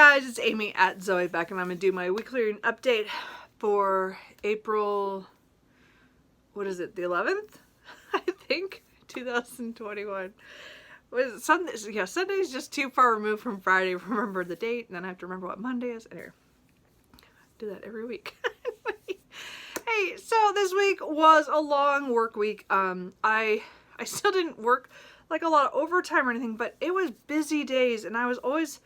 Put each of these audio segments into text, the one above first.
guys, it's Amy at Zoe back, and I'm going to do my weekly reading update for April, what is it, the 11th? I think, 2021. Was it Sunday? Yeah, Sunday's just too far removed from Friday to remember the date, and then I have to remember what Monday is. Anyway, I do that every week. Hey, so this week was a long work week. I still didn't work like a lot of overtime or anything, but it was busy days, and I was always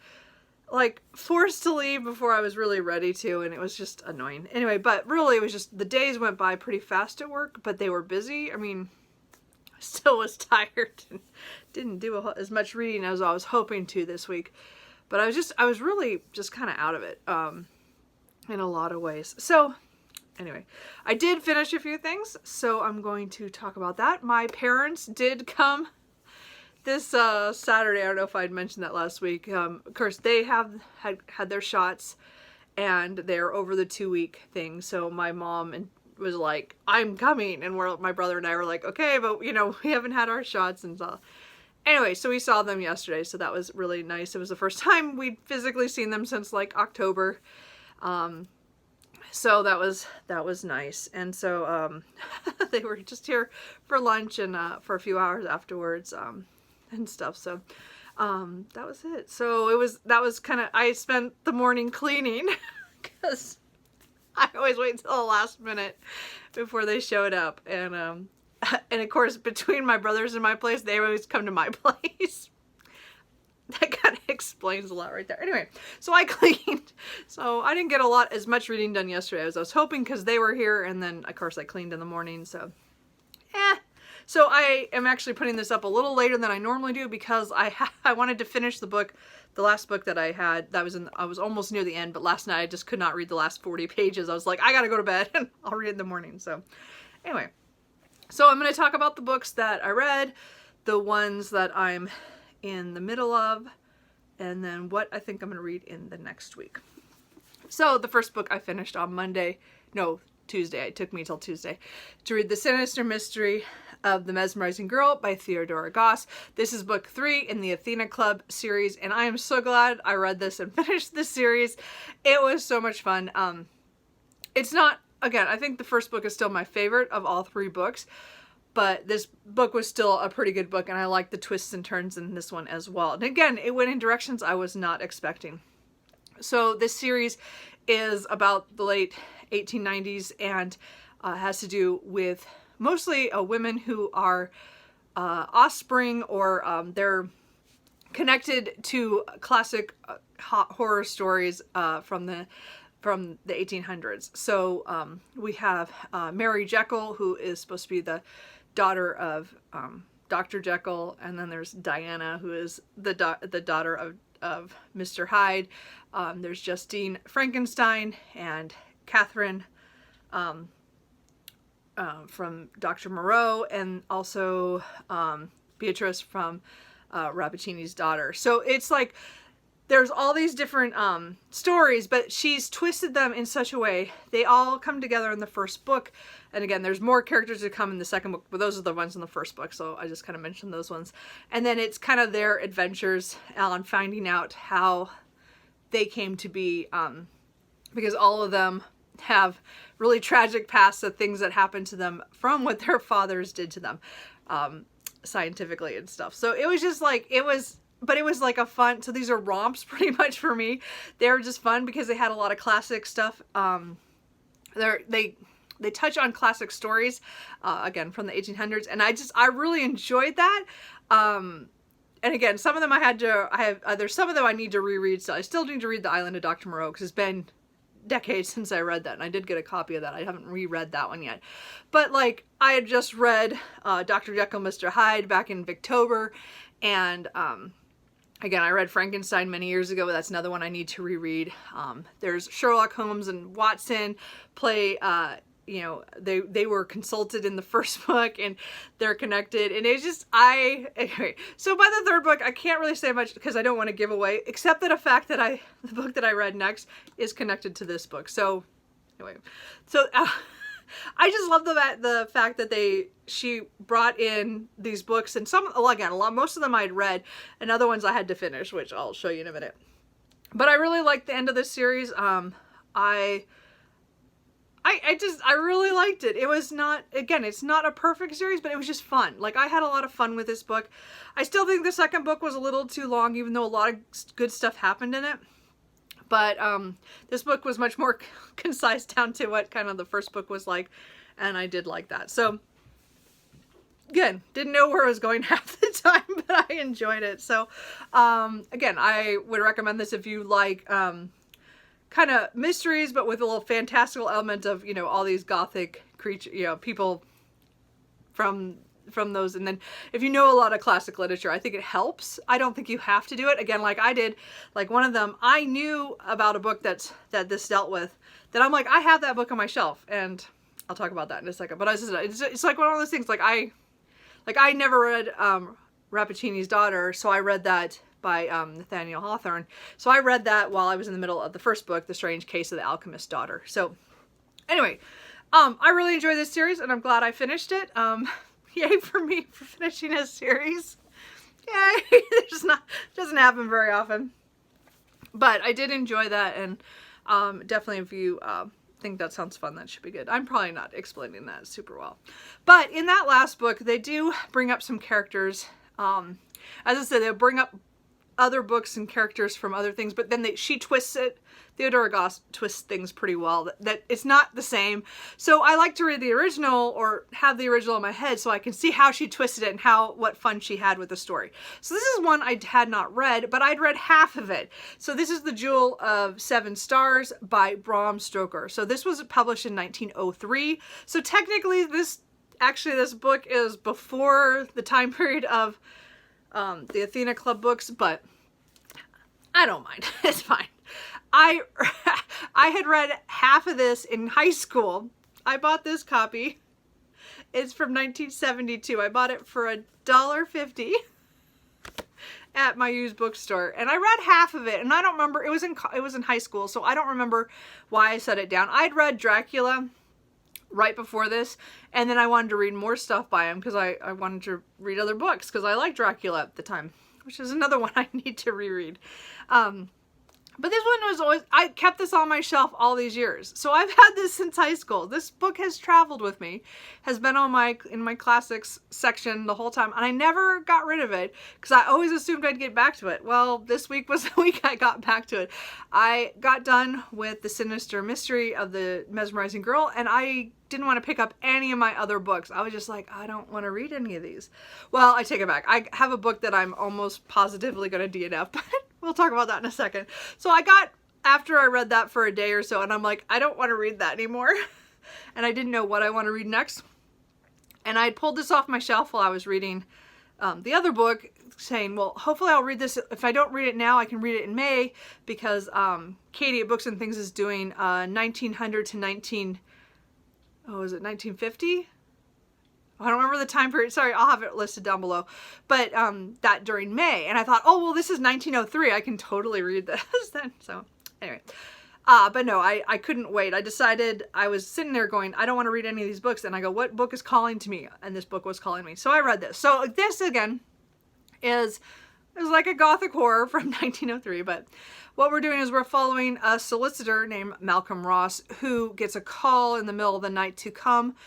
like forced to leave before I was really ready to, and it was just annoying. Anyway, but really it was just the days went by pretty fast at work, but they were busy. I mean, I still was tired and didn't do as much reading as I was hoping to this week, but I was really just kind of out of it in a lot of ways. So anyway, I did finish a few things, so I'm going to talk about that. My parents did come this Saturday. I don't know if I'd mentioned that last week. Of course, they had their shots, and they're over the 2-week thing. So my mom was like, "I'm coming," and my brother and I were like, "Okay, but you know, we haven't had our shots and stuff." Anyway, so we saw them yesterday, so that was really nice. It was the first time we'd physically seen them since like October. So that was nice. And so they were just here for lunch and for a few hours afterwards. And stuff. So that was it. So that was kind of, I spent the morning cleaning because I always wait until the last minute before they showed up, and of course between my brothers and my place, they always come to my place. That kind of explains a lot right there. Anyway, so I cleaned. So I didn't get as much reading done yesterday as I was hoping because they were here, and then of course I cleaned in the morning. So So I am actually putting this up a little later than I normally do because I wanted to finish the last book that I had. I was almost near the end, but last night I just could not read the last 40 pages. I was like, I gotta go to bed and I'll read in the morning. So anyway, so I'm going to talk about the books that I read, the ones that I'm in the middle of, and then what I think I'm going to read in the next week. So the first book I finished on Tuesday. It took me till Tuesday to read The Sinister Mystery of the Mesmerizing Girl by Theodora Goss. This is book 3 in the Athena Club series, and I am so glad I read this and finished this series. It was so much fun. It's not, again, I think the first book is still my favorite of all 3 books, but this book was still a pretty good book, and I like the twists and turns in this one as well. And again, it went in directions I was not expecting. So this series is about the late 1890s and has to do with mostly women who are offspring, or they're connected to classic horror stories from the 1800s. So we have Mary Jekyll, who is supposed to be the daughter of Dr. Jekyll, and then there's Diana, who is the daughter of Mr. Hyde. There's Justine Frankenstein and Catherine from Dr. Moreau, and also Beatrice from Rappaccini's daughter. So it's like there's all these different stories, but she's twisted them in such a way. They all come together in the first book, and again, there's more characters to come in the second book, but those are the ones in the first book, so I just kind of mentioned those ones. And then it's kind of their adventures on finding out how they came to be, because all of them have really tragic pasts of things that happened to them from what their fathers did to them scientifically and stuff. So it was just like, it was like a fun, so these are romps pretty much for me. They were just fun because they had a lot of classic stuff. They touch on classic stories, again, from the 1800s, and I really enjoyed that. And again, some of them there's some of them I need to reread, so I still need to read The Island of Dr. Moreau because it's been decades since I read that, and I did get a copy of that. I haven't reread that one yet. But like, I had just read Dr. Jekyll, Mr. Hyde back in Victober, and again, I read Frankenstein many years ago, but that's another one I need to reread. There's Sherlock Holmes and Watson play, you know, they were consulted in the first book, and they're connected, and it's just, anyway. So by the third book, I can't really say much because I don't want to give away, except that the book that I read next is connected to this book. So anyway, so I just love the fact that she brought in these books, and some, again, most of them I'd read, and other ones I had to finish, which I'll show you in a minute. But I really liked the end of this series. I really liked it. It was not, again, it's not a perfect series, but it was just fun. Like, I had a lot of fun with this book. I still think the second book was a little too long, even though a lot of good stuff happened in it. But this book was much more concise down to what kind of the first book was like, and I did like that. So, again, didn't know where I was going half the time, but I enjoyed it. So, again, I would recommend this if you like kind of mysteries, but with a little fantastical element of, you know, all these gothic creature, you know, people from those. And then if you know a lot of classic literature, I think it helps. I don't think you have to do it. Again, like I did, like one of them, I knew about a book that this dealt with, that I'm like, I have that book on my shelf, and I'll talk about that in a second. But it's like one of those things, like I never read Rappaccini's Daughter, so I read that by Nathaniel Hawthorne. So I read that while I was in the middle of the first book, The Strange Case of the Alchemist's Daughter. So anyway, I really enjoyed this series, and I'm glad I finished it. Yay for me for finishing a series. Yay! Doesn't happen very often. But I did enjoy that, and definitely if you think that sounds fun, that should be good. I'm probably not explaining that super well. But in that last book, they do bring up some characters. As I said, they'll bring up other books and characters from other things, but then she twists it. Theodora Goss twists things pretty well, that it's not the same. So I like to read the original, or have the original in my head, so I can see how she twisted it and what fun she had with the story. So this is one I had not read, but I'd read half of it. So this is The Jewel of Seven Stars by Bram Stoker. So this was published in 1903. So technically this book is before the time period of the Athena Club books, but I don't mind. It's fine. I had read half of this in high school. I bought this copy. It's from 1972. I bought it for $1.50 at my used bookstore, and I read half of it, and I don't remember. It was in high school, so I don't remember why I set it down. I'd read Dracula right before this, and then I wanted to read more stuff by him because I wanted to read other books because I liked Dracula at the time, which is another one I need to reread. But this one was always, I kept this on my shelf all these years. So I've had this since high school. This book has traveled with me, has been in my classics section the whole time, and I never got rid of it because I always assumed I'd get back to it. Well, this week was the week I got back to it. I got done with The Sinister Mystery of the Mesmerizing Girl, and I didn't want to pick up any of my other books. I was just like, I don't want to read any of these. Well, I take it back. I have a book that I'm almost positively going to DNF, but we'll talk about that in a second. So after I read that for a day or so, and I'm like, I don't want to read that anymore. And I didn't know what I want to read next. And I had pulled this off my shelf while I was reading the other book, saying, well, hopefully I'll read this. If I don't read it now, I can read it in May, because Katie at Books and Things is doing 1900 to 1950? I don't remember the time period. Sorry, I'll have it listed down below. But that during May. And I thought, oh, well, this is 1903. I can totally read this then. So anyway. But no, I couldn't wait. I decided, I was sitting there going, I don't want to read any of these books. And I go, what book is calling to me? And this book was calling me. So I read this. So this, again, is like a gothic horror from 1903. But what we're doing is we're following a solicitor named Malcolm Ross, who gets a call in the middle of the night to come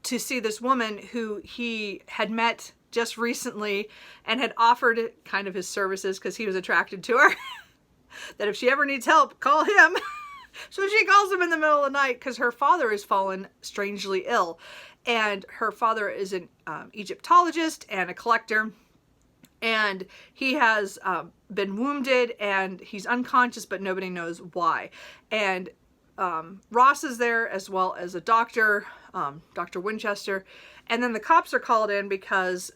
to see this woman who he had met just recently and had offered kind of his services because he was attracted to her. That if she ever needs help, call him. So she calls him in the middle of the night because her father has fallen strangely ill. And her father is an Egyptologist and a collector. And he has been wounded and he's unconscious, but nobody knows why. And Ross is there, as well as a doctor, Dr. Winchester. And then the cops are called in because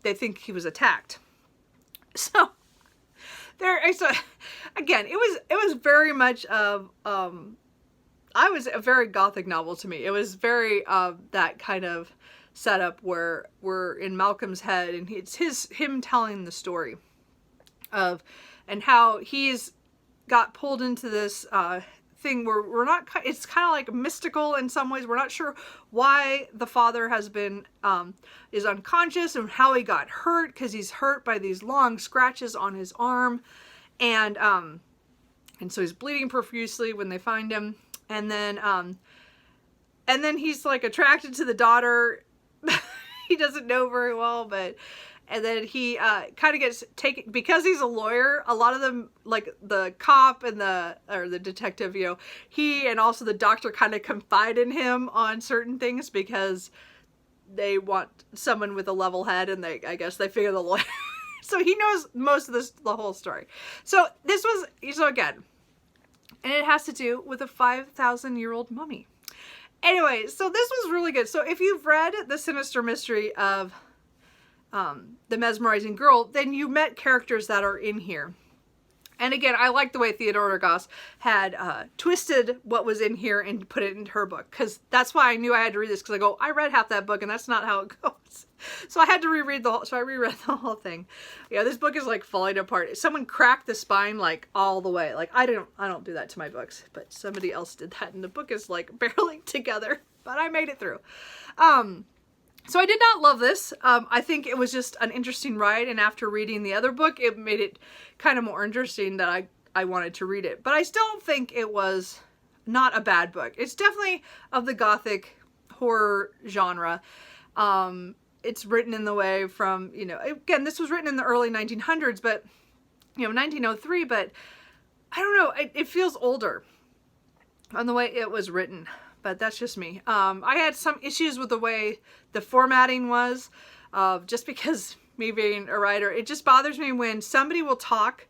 they think he was attacked. So again, it was very much of I was a very gothic novel to me. It was very that kind of setup where we're in Malcolm's head, and it's him telling the story of, and how he's got pulled into this thing where it's kind of like mystical in some ways. We're not sure why the father has been is unconscious and how he got hurt, because he's hurt by these long scratches on his arm. And And so he's bleeding profusely when they find him. And then he's like attracted to the daughter. He doesn't know very well, and then he kind of gets taken, because he's a lawyer. A lot of them, like the cop and the detective, you know, he and also the doctor kind of confide in him on certain things because they want someone with a level head, and I guess they figure the lawyer. So he knows most of the whole story. So again, and it has to do with a 5,000-year-old mummy. Anyway, so this was really good. So if you've read The Sinister Mystery of The Mesmerizing Girl, then you met characters that are in here. And again, I like the way Theodora Goss had twisted what was in here and put it in her book, because that's why I knew I had to read this, because I read half that book and that's not how it goes. So I had to reread so I reread the whole thing. Yeah, this book is like falling apart. Someone cracked the spine like all the way. Like I don't do that to my books, but somebody else did that, and the book is like barely together, but I made it through. So I did not love this. I think it was just an interesting ride, and after reading the other book, it made it kind of more interesting that I wanted to read it. But I still think it was not a bad book. It's definitely of the gothic horror genre. It's written in the way from, you know, again, this was written in the early 1900s, but, you know, 1903, but I don't know, it feels older on the way it was written. But that's just me. I had some issues with the way the formatting was, just because me being a writer, it just bothers me when somebody will talk,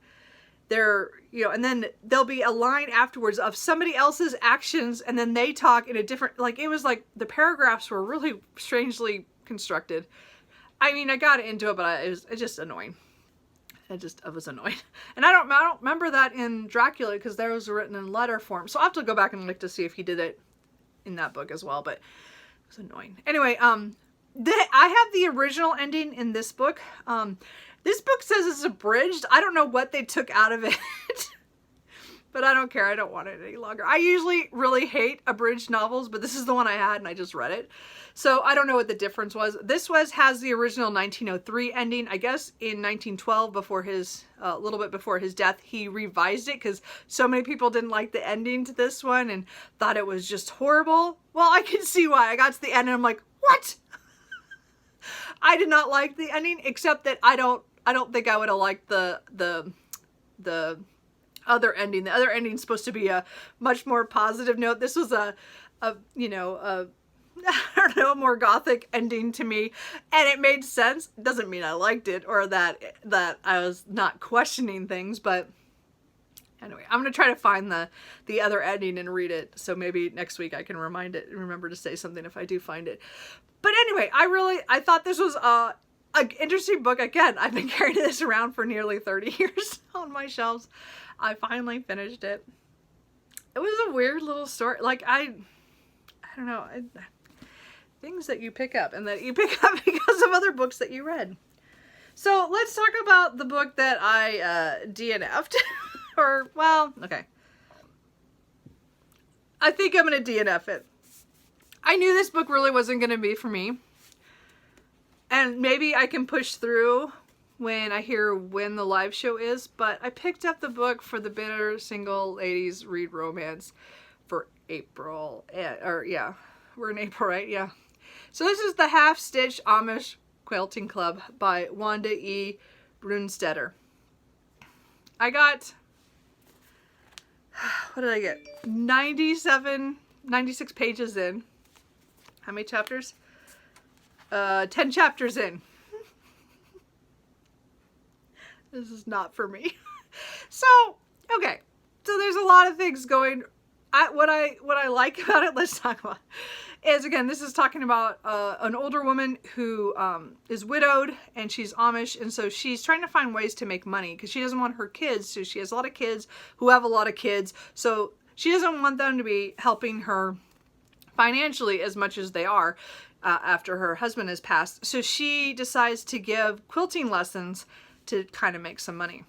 and then there'll be a line afterwards of somebody else's actions, and then they talk in a different, like, it was like the paragraphs were really strangely constructed. I mean, I got into it, but it's just annoying. I was annoyed. And I don't remember that in Dracula, because that was written in letter form. So I'll have to go back and look to see if he did it in that book as well, but it was annoying. Anyway, I have the original ending in this book. This book says it's abridged. I don't know what they took out of it, but I don't care. I don't want it any longer. I usually really hate abridged novels, but this is the one I had and I just read it. So I don't know what the difference was. This has the original 1903 ending. I guess in 1912, a little bit before his death, he revised it because so many people didn't like the ending to this one and thought it was just horrible. Well, I can see why. I got to the end and I'm like, what? I did not like the ending, except that I don't think I would have liked the other ending. The other ending is supposed to be a much more positive note. This was a I don't know, a more gothic ending to me, and it made sense. It doesn't mean I liked it or that I was not questioning things, but anyway, I'm gonna try to find the other ending and read it, so maybe next week I can remember to say something if I do find it. But anyway, I thought this was an interesting book. Again, I've been carrying this around for nearly 30 years on my shelves. I finally finished it. It was a weird little story. Like, I don't know. Things that you pick up and that you pick up because of other books that you read. So let's talk about the book that I DNF'd. Okay. I think I'm going to DNF it. I knew this book really wasn't going to be for me. And maybe I can push through when I hear when the live show is, but I picked up the book for the Bitter Single Ladies Read Romance for April. We're in April, right? Yeah. So this is the Half Stitch Amish Quilting Club by Wanda E. Brunstetter. I got, what did I get? 96 pages in. How many chapters? 10 chapters in. This is not for me. So, okay. So there's a lot of things going. What I like about it, let's talk about, is again, this is talking about an older woman who is widowed and she's Amish, and so she's trying to find ways to make money because she doesn't want her kids. So she has a lot of kids who have a lot of kids, so she doesn't want them to be helping her financially as much as they are after her husband has passed. So she decides to give quilting lessons to kind of make some money.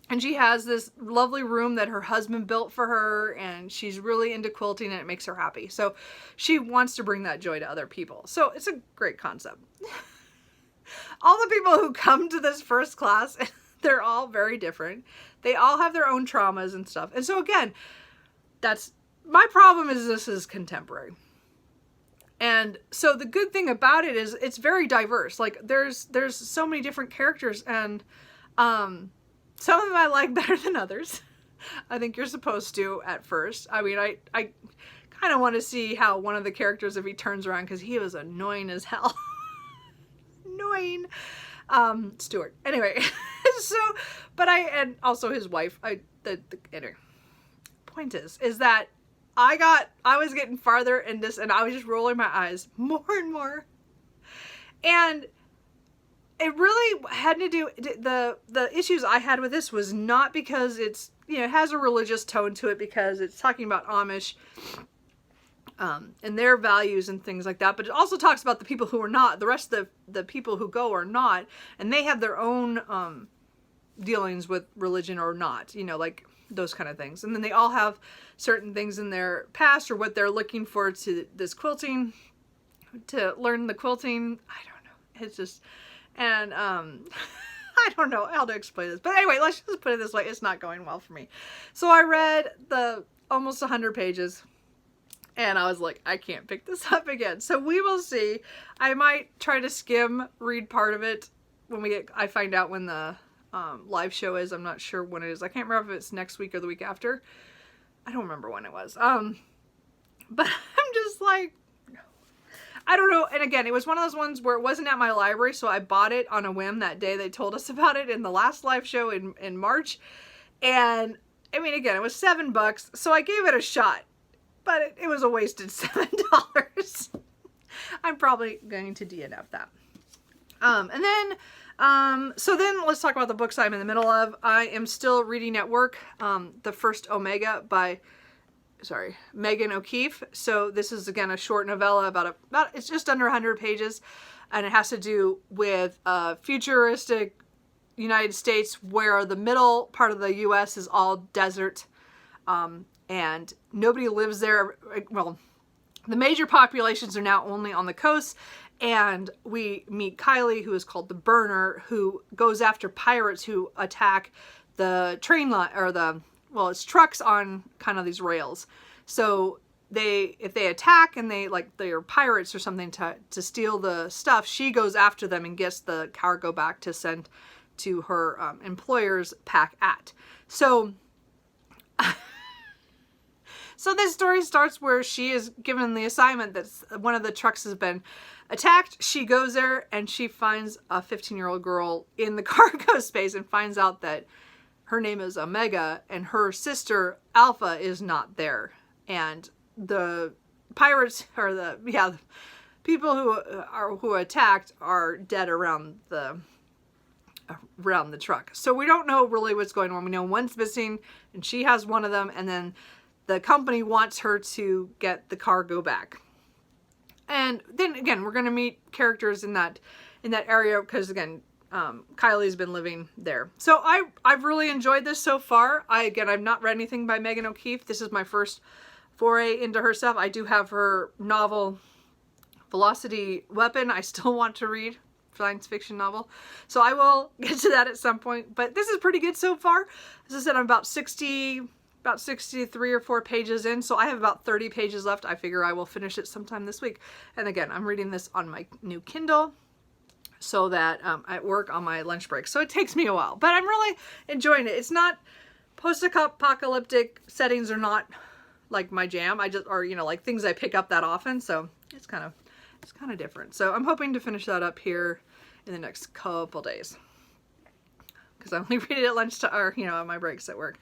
And she has this lovely room that her husband built for her, and she's really into quilting and it makes her happy. So she wants to bring that joy to other people. So it's a great concept. All the people who come to this first class, they're all very different. They all have their own traumas and stuff. And so again, that's my problem is this is contemporary. And so the good thing about it is it's very diverse. Like there's so many different characters, and some of them I like better than others. I think you're supposed to at first. I mean, I kind of want to see how one of the characters, if he turns around, because he was annoying as hell. Annoying. Stuart. Anyway, so, but and also his wife, anyway. Point is that I was getting farther in this, and I was just rolling my eyes more and more. And it really had to do, the issues I had with this was not because it's, it has a religious tone to it, because it's talking about Amish, and their values and things like that. But it also talks about the people who are not, the rest of the people who go are not, and they have their own, dealings with religion or not, like those kind of things. And then they all have certain things in their past, or what they're looking for to this quilting, to learn the quilting. I don't know. It's just, and, I don't know how to explain this, but anyway, let's just put it this way. It's not going well for me. So I read the almost 100 pages, and I was like, I can't pick this up again. So we will see. I might try to read part of it when I find out when the live show is. I'm not sure when it is. I can't remember if it's next week or the week after. I don't remember when it was. But I'm just like, no. I don't know. And again, it was one of those ones where it wasn't at my library, so I bought it on a whim that day. They told us about it in the last live show in March. And I mean, again, it was $7, so I gave it a shot. But it was a wasted $7. I'm probably going to DNF that. And then, so then let's talk about the books I'm in the middle of. I am still reading at work, The First Omega by, Megan O'Keefe. So this is, again, a short novella about it's just under 100 pages, and it has to do with futuristic United States where the middle part of the U.S. is all desert, and nobody lives there. Well, the major populations are now only on the coast, and we meet Kylie, who is called the Burner, who goes after pirates who attack the train line, or it's trucks on kind of these rails. So if they attack and they're pirates or something to steal the stuff, she goes after them and gets the cargo back to send to her employer's pack at. So this story starts where she is given the assignment that one of the trucks has been attacked. She goes there and she finds a 15-year-old girl in the cargo space and finds out that her name is Omega and her sister Alpha is not there. And the pirates, or the people who attacked are dead around the truck. So we don't know really what's going on. We know one's missing and she has one of them, and then the company wants her to get the cargo back. And then again, we're going to meet characters in that area, because again, Kylie's been living there. So I've really enjoyed this so far. I've not read anything by Megan O'Keefe. This is my first foray into her stuff. I do have her novel Velocity Weapon I still want to read, science fiction novel. So I will get to that at some point, but this is pretty good so far. As I said, I'm about 63 or 4 pages in, so I have about 30 pages left. I figure I will finish it sometime this week. And again, I'm reading this on my new Kindle, so that at work on my lunch break. So it takes me a while, but I'm really enjoying it. It's not post-apocalyptic settings are not like my jam. Like things I pick up that often. So it's kind of different. So I'm hoping to finish that up here in the next couple days, because I only read it at lunchtime, or on my breaks at work.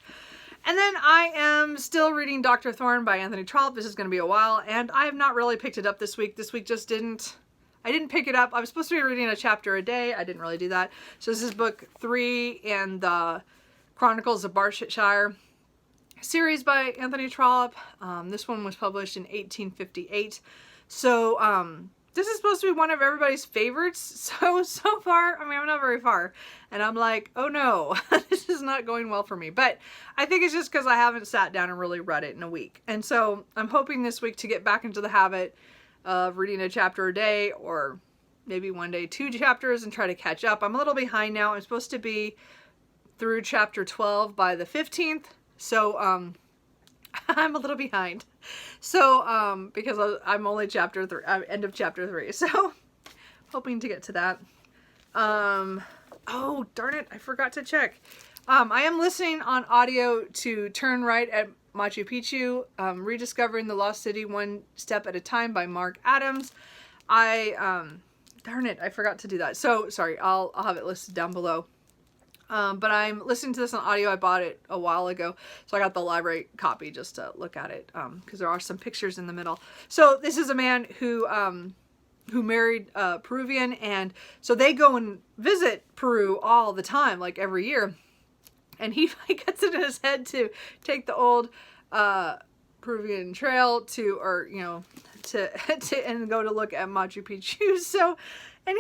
And then I am still reading Dr. Thorne by Anthony Trollope. This is going to be a while, and I have not really picked it up this week. This week just didn't. I didn't pick it up. I was supposed to be reading a chapter a day. I didn't really do that. So this is book 3 in the Chronicles of Barsetshire series by Anthony Trollope. This one was published in 1858. So this is supposed to be one of everybody's favorites. So far, I mean, I'm not very far. And I'm like, oh no, this is not going well for me. But I think it's just because I haven't sat down and really read it in a week. And so I'm hoping this week to get back into the habit of reading a chapter a day, or maybe one day 2 chapters, and try to catch up. I'm a little behind now. I'm supposed to be through chapter 12 by the 15th. So I'm a little behind. So because I'm only chapter 3, end of chapter 3. So hoping to get to that. Oh, darn it. I forgot to check. I am listening on audio to Turn Right at Machu Picchu, Rediscovering the Lost City One Step at a Time by Mark Adams. Darn it, I forgot to do that. So, sorry, I'll have it listed down below. But I'm listening to this on audio. I bought it a while ago, so I got the library copy just to look at it, because there are some pictures in the middle. So this is a man who married a Peruvian, and so they go and visit Peru all the time, like every year. And he gets it in his head to take the old Peruvian trail to and go to look at Machu Picchu. So, and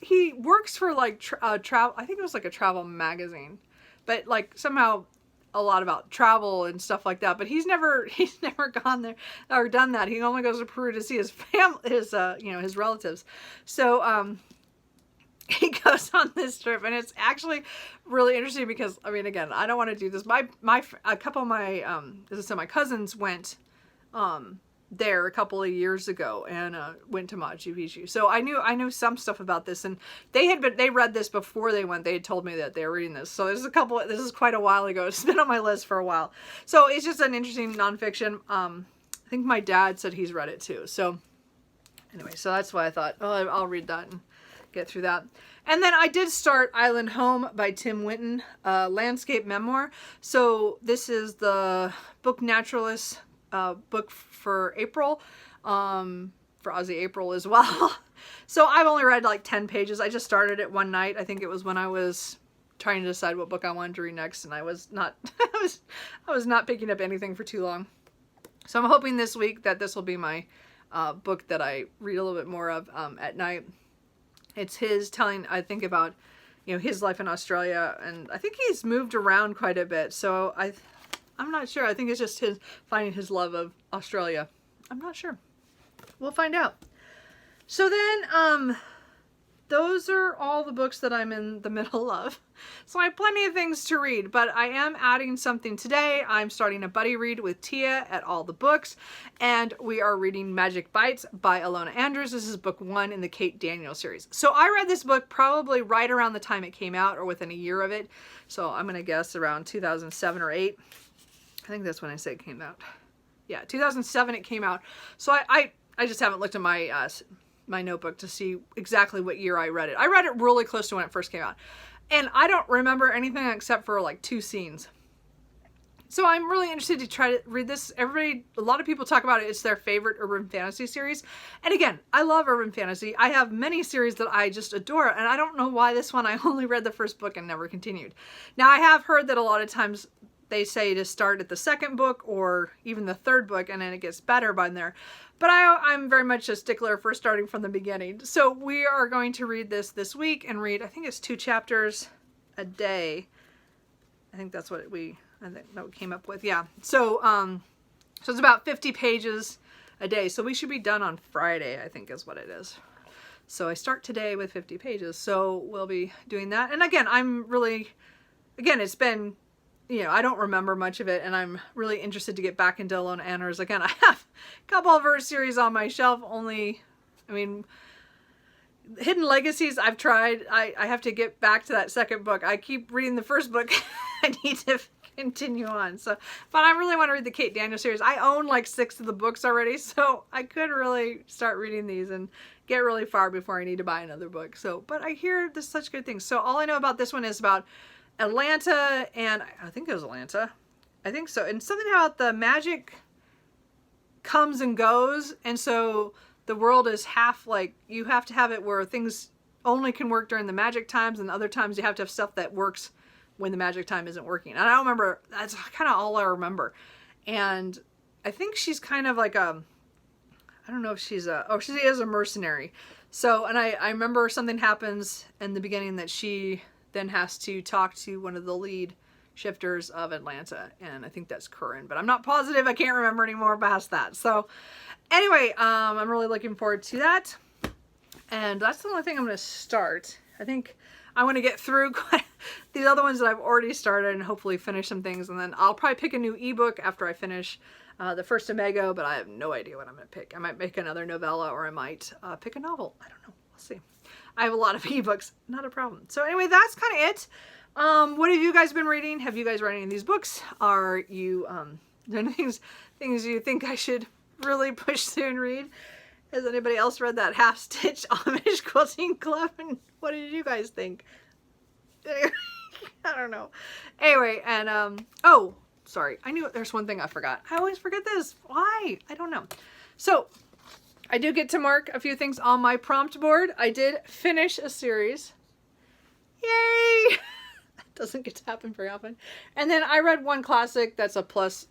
he works for like travel. I think it was like a travel magazine, but like somehow a lot about travel and stuff like that. But he's never gone there or done that. He only goes to Peru to see his family, his relatives. So he goes on this trip, and it's actually really interesting because, I mean, again, I don't want to do this. A couple of my cousins went there a couple of years ago and went to Machu Picchu. So I knew some stuff about this, and they read this before they went. They had told me that they were reading this. So this is quite a while ago. It's been on my list for a while. So it's just an interesting nonfiction. I think my dad said he's read it too. So anyway, so that's why I thought, oh, I'll read that and get through that. And then I did start Island Home by Tim Winton, landscape memoir. So this is the Book Naturalists book for April, for Aussie April as well. So I've only read like 10 pages. I just started it one night. I think it was when I was trying to decide what book I wanted to read next, and I was not picking up anything for too long. So I'm hoping this week that this will be my book that I read a little bit more of at night. It's his telling, I think, about, his life in Australia, and I think he's moved around quite a bit. So I'm not sure. I think it's just finding his love of Australia. I'm not sure. We'll find out. So then, those are all the books that I'm in the middle of. So I have plenty of things to read, but I am adding something today. I'm starting a buddy read with Tia at All the Books, and we are reading Magic Bites by Alona Andrews. This is book 1 in the Kate Daniel series. So I read this book probably right around the time it came out, or within a year of it. So I'm going to guess around 2007 or 8. I think that's when I say it came out. Yeah, 2007 it came out. So I just haven't looked at my notebook to see exactly what year I read it. I read it really close to when it first came out. And I don't remember anything except for like 2 scenes. So I'm really interested to try to read this. A lot of people talk about it. It's their favorite urban fantasy series. And again, I love urban fantasy. I have many series that I just adore. And I don't know why this one, I only read the first book and never continued. Now, I have heard that a lot of times they say to start at the second book or even the third book, and then it gets better by there. But I'm very much a stickler for starting from the beginning. So we are going to read this week and read, I think it's 2 chapters a day. I think that's what we came up with. Yeah. So it's about 50 pages a day. So we should be done on Friday, I think is what it is. So I start today with 50 pages. So we'll be doing that. And again, it's been, I don't remember much of it, and I'm really interested to get back into Alona Andrews. Again, I have a couple of her series on my shelf. Hidden Legacies, I've tried. I have to get back to that second book. I keep reading the first book. I need to continue on. So, but I really want to read the Kate Daniel series. I own like 6 of the books already, so I could really start reading these and get really far before I need to buy another book. So, but I hear there's such good things. So all I know about this one is about Atlanta, and I think it was Atlanta. I think so. And something about the magic comes and goes, and so the world is half, like, you have to have it where things only can work during the magic times, and other times you have to have stuff that works when the magic time isn't working. And I don't remember, that's kind of all I remember. And I think she's kind of like I don't know if she is a mercenary. So, and I remember something happens in the beginning that she then has to talk to one of the lead shifters of Atlanta, and I think that's Curran, but I'm not positive. I can't remember anymore past that. So anyway, I'm really looking forward to that, and that's the only thing I'm going to start. I think I want to get through these other ones that I've already started and hopefully finish some things. And then I'll probably pick a new ebook after I finish the first Omega, but I have no idea what I'm going to pick. I might make another novella, or I might pick a novel. I don't know. We'll see. I have a lot of ebooks. Not a problem. So anyway, that's kind of it. What have you guys been reading? Have you guys read any of these books? Are you, things you think I should really push through and read? Has anybody else read that Half-Stitch Amish Quilting Club? And what did you guys think? I don't know. Anyway, and, oh, sorry. I knew there's one thing I forgot. I always forget this. Why? I don't know. So, I do get to mark a few things on my prompt board. I did finish a series. Yay! That doesn't get to happen very often. And then I read one classic that's a plus,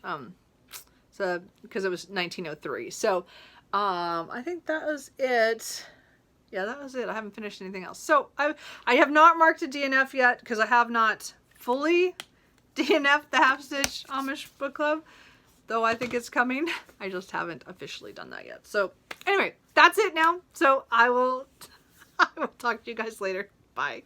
so, because it was 1903. So, I think that was it. Yeah, that was it. I haven't finished anything else. So I have not marked a DNF yet because I have not fully DNF'd the Half-Stitch Amish Book Club, though I think it's coming. I just haven't officially done that yet. So anyway, that's it now. So I will talk to you guys later. Bye.